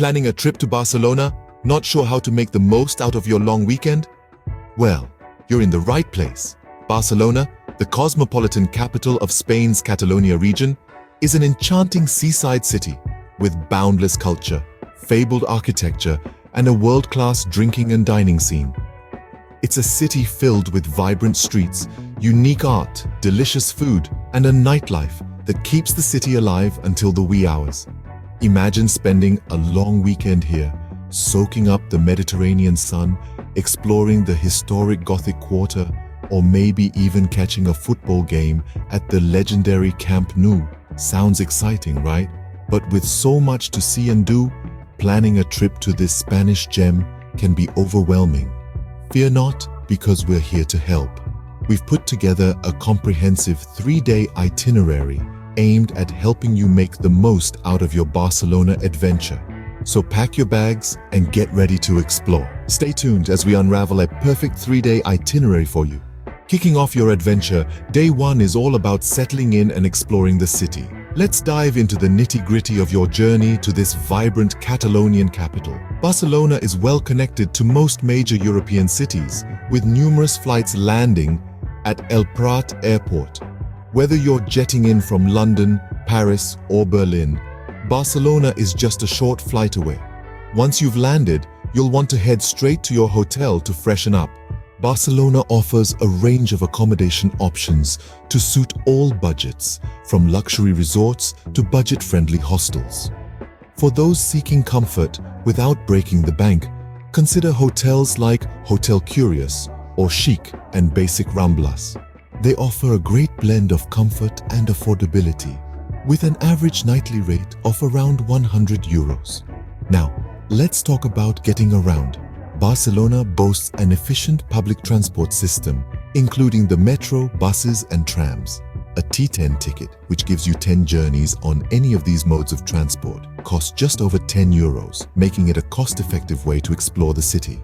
Planning a trip to Barcelona? Not sure how to make the most out of your long weekend? Well, you're in the right place. Barcelona, the cosmopolitan capital of Spain's Catalonia region, is an enchanting seaside city with boundless culture, fabled architecture, and a world-class drinking and dining scene. It's a city filled with vibrant streets, unique art, delicious food, and a nightlife that keeps the city alive until the wee hours. Imagine spending a long weekend here, soaking up the Mediterranean sun, exploring the historic Gothic Quarter, or maybe even catching a football game at the legendary Camp Nou. Sounds exciting, right? But with so much to see and do, planning a trip to this Spanish gem can be overwhelming. Fear not, because we're here to help. We've put together a comprehensive 3-day itinerary aimed at helping you make the most out of your Barcelona adventure. So pack your bags and get ready to explore. Stay tuned as we unravel a perfect 3-day itinerary for you. Kicking off your adventure, day 1 is all about settling in and exploring the city. Let's dive into the nitty-gritty of your journey to this vibrant Catalonian capital. Barcelona is well connected to most major European cities, with numerous flights landing at El Prat Airport. Whether you're jetting in from London, Paris, or Berlin, Barcelona is just a short flight away. Once you've landed, you'll want to head straight to your hotel to freshen up. Barcelona offers a range of accommodation options to suit all budgets, from luxury resorts to budget-friendly hostels. For those seeking comfort without breaking the bank, consider hotels like Hotel Curious or Chic and Basic Ramblas. They offer a great blend of comfort and affordability, with an average nightly rate of around €100. Now, let's talk about getting around. Barcelona boasts an efficient public transport system, including the metro, buses, and trams. A T10 ticket, which gives you 10 journeys on any of these modes of transport, costs just over €10, making it a cost-effective way to explore the city.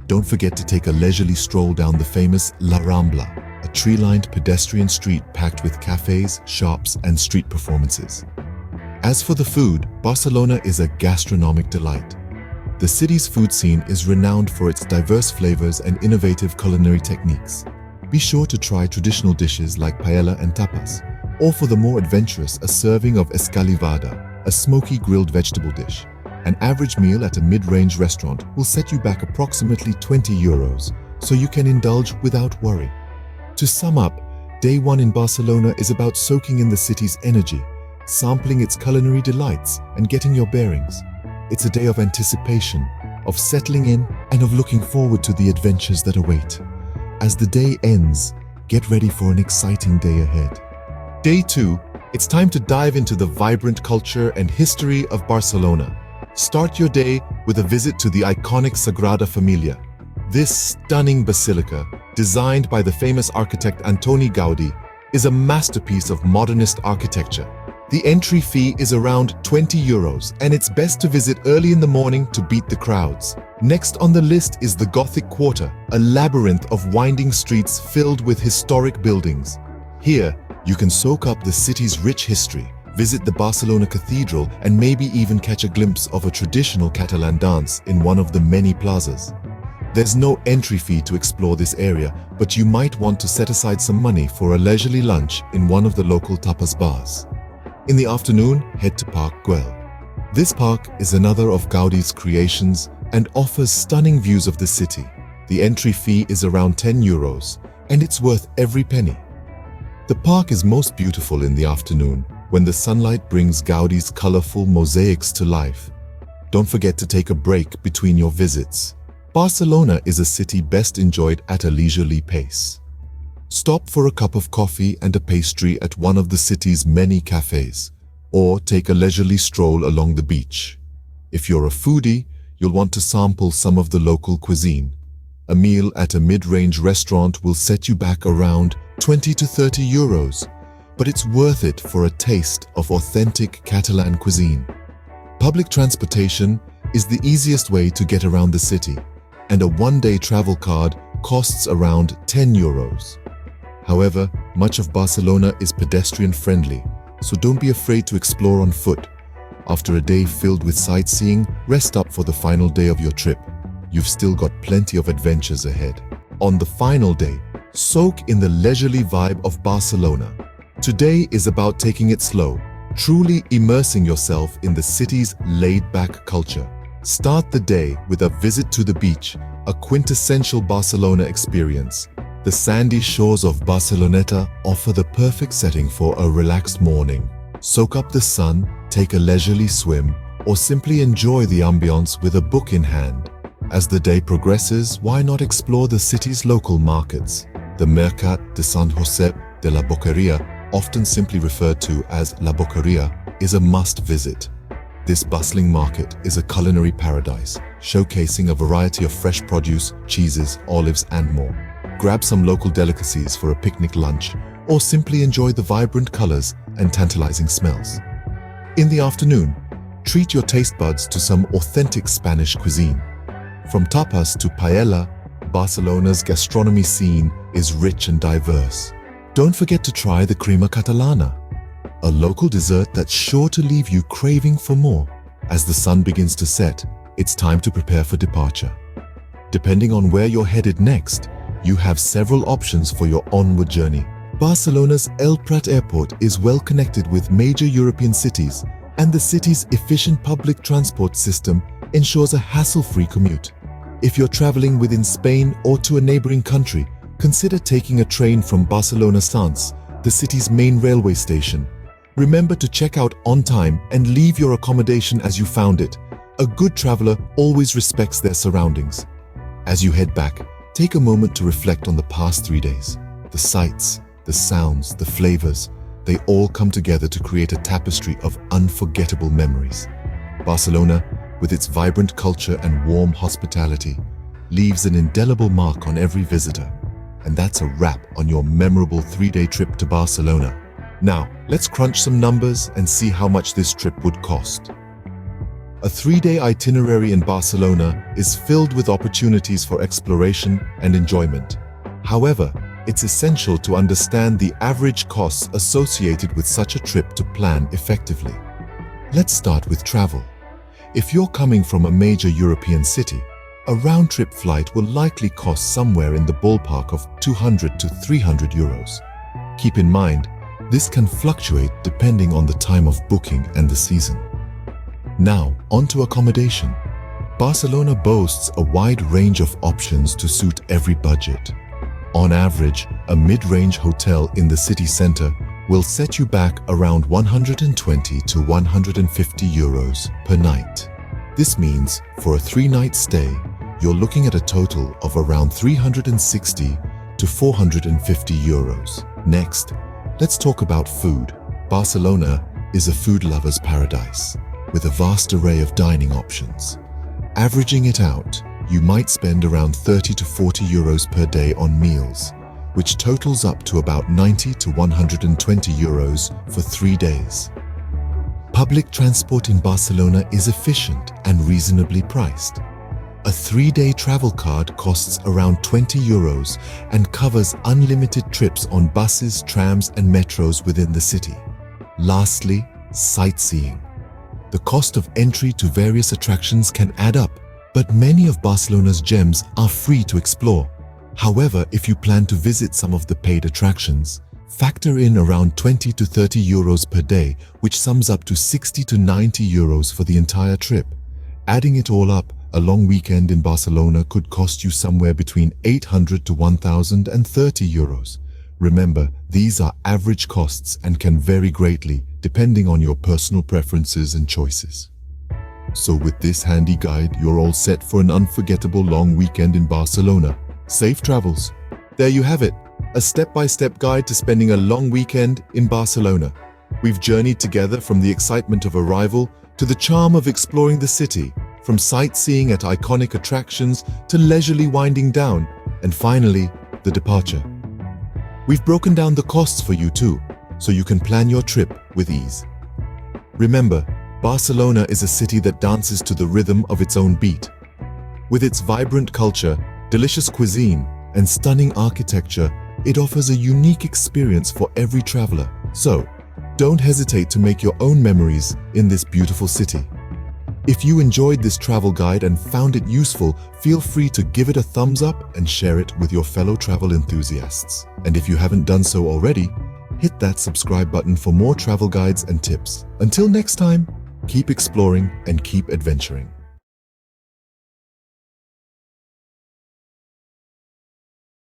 Don't forget to take a leisurely stroll down the famous La Rambla, a tree-lined pedestrian street packed with cafes, shops, and street performances. As for the food, Barcelona is a gastronomic delight. The city's food scene is renowned for its diverse flavors and innovative culinary techniques. Be sure to try traditional dishes like paella and tapas, or for the more adventurous, a serving of escalivada, a smoky grilled vegetable dish. An average meal at a mid-range restaurant will set you back approximately €20, so you can indulge without worry. To sum up, day 1 in Barcelona is about soaking in the city's energy, sampling its culinary delights, and getting your bearings. It's a day of anticipation, of settling in, and of looking forward to the adventures that await. As the day ends, get ready for an exciting day ahead. Day 2, it's time to dive into the vibrant culture and history of Barcelona. Start your day with a visit to the iconic Sagrada Familia. This stunning basilica, designed by the famous architect Antoni Gaudí, is a masterpiece of modernist architecture. The entry fee is around €20, and it's best to visit early in the morning to beat the crowds. Next on the list is the Gothic Quarter, a labyrinth of winding streets filled with historic buildings. Here, you can soak up the city's rich history, visit the Barcelona Cathedral, and maybe even catch a glimpse of a traditional Catalan dance in one of the many plazas. There's no entry fee to explore this area, but you might want to set aside some money for a leisurely lunch in one of the local tapas bars. In the afternoon, head to Park Güell. This park is another of Gaudí's creations and offers stunning views of the city. The entry fee is around €10, and it's worth every penny. The park is most beautiful in the afternoon, when the sunlight brings Gaudí's colorful mosaics to life. Don't forget to take a break between your visits. Barcelona is a city best enjoyed at a leisurely pace. Stop for a cup of coffee and a pastry at one of the city's many cafes, or take a leisurely stroll along the beach. If you're a foodie, you'll want to sample some of the local cuisine. A meal at a mid-range restaurant will set you back around €20 to €30, but it's worth it for a taste of authentic Catalan cuisine. Public transportation is the easiest way to get around the city, and a one-day travel card costs around €10. However, much of Barcelona is pedestrian-friendly, so don't be afraid to explore on foot. After a day filled with sightseeing, rest up for the final day of your trip. You've still got plenty of adventures ahead. On the final day, soak in the leisurely vibe of Barcelona. Today is about taking it slow, truly immersing yourself in the city's laid-back culture. Start the day with a visit to the beach, a quintessential Barcelona experience. The sandy shores of Barceloneta offer the perfect setting for a relaxed morning. Soak up the sun, take a leisurely swim, or simply enjoy the ambience with a book in hand. As the day progresses, why not explore the city's local markets? The Mercat de San Josep de la Boqueria, often simply referred to as La Boqueria, is a must-visit. This bustling market is a culinary paradise, showcasing a variety of fresh produce, cheeses, olives, and more. Grab some local delicacies for a picnic lunch, or simply enjoy the vibrant colors and tantalizing smells. In the afternoon, treat your taste buds to some authentic Spanish cuisine. From tapas to paella, Barcelona's gastronomy scene is rich and diverse. Don't forget to try the crema catalana, a local dessert that's sure to leave you craving for more. As the sun begins to set, it's time to prepare for departure. Depending on where you're headed next, you have several options for your onward journey. Barcelona's El Prat Airport is well connected with major European cities, and the city's efficient public transport system ensures a hassle-free commute. If you're traveling within Spain or to a neighboring country, consider taking a train from Barcelona Sants, the city's main railway station. Remember to check out on time and leave your accommodation as you found it. A good traveler always respects their surroundings. As you head back, take a moment to reflect on the past 3 days. The sights, the sounds, the flavors, they all come together to create a tapestry of unforgettable memories. Barcelona, with its vibrant culture and warm hospitality, leaves an indelible mark on every visitor. And that's a wrap on your memorable 3-day trip to Barcelona. Now, let's crunch some numbers and see how much this trip would cost. A 3-day itinerary in Barcelona is filled with opportunities for exploration and enjoyment. However, it's essential to understand the average costs associated with such a trip to plan effectively. Let's start with travel. If you're coming from a major European city, a round-trip flight will likely cost somewhere in the ballpark of 200 to 300 euros. Keep in mind, this can fluctuate depending on the time of booking and the season. Now, on to accommodation. Barcelona boasts a wide range of options to suit every budget. On average, a mid-range hotel in the city center will set you back around 120 to 150 euros per night. This means, for a 3-night stay, you're looking at a total of around 360 to 450 euros. Next, let's talk about food. Barcelona is a food lover's paradise, with a vast array of dining options. Averaging it out, you might spend around 30 to 40 euros per day on meals, which totals up to about 90 to 120 euros for 3 days. Public transport in Barcelona is efficient and reasonably priced. A 3-day travel card costs around 20 euros and covers unlimited trips on buses, trams, and metros within the city. Lastly, sightseeing. The cost of entry to various attractions can add up, but many of Barcelona's gems are free to explore. However, if you plan to visit some of the paid attractions, factor in around 20 to 30 euros per day, which sums up to 60 to 90 euros for the entire trip. Adding it all up, a long weekend in Barcelona could cost you somewhere between 800 to 1,030 euros. Remember, these are average costs and can vary greatly depending on your personal preferences and choices. So with this handy guide, you're all set for an unforgettable long weekend in Barcelona. Safe travels. There you have it, a step-by-step guide to spending a long weekend in Barcelona. We've journeyed together from the excitement of arrival to the charm of exploring the city, from sightseeing at iconic attractions to leisurely winding down, and finally, the departure. We've broken down the costs for you too, so you can plan your trip with ease. Remember, Barcelona is a city that dances to the rhythm of its own beat. With its vibrant culture, delicious cuisine, and stunning architecture, it offers a unique experience for every traveler. So, Don't hesitate to make your own memories in this beautiful city. If you enjoyed this travel guide and found it useful, feel free to give it a thumbs up and share it with your fellow travel enthusiasts. And if you haven't done so already, hit that subscribe button for more travel guides and tips. Until next time, keep exploring and keep adventuring.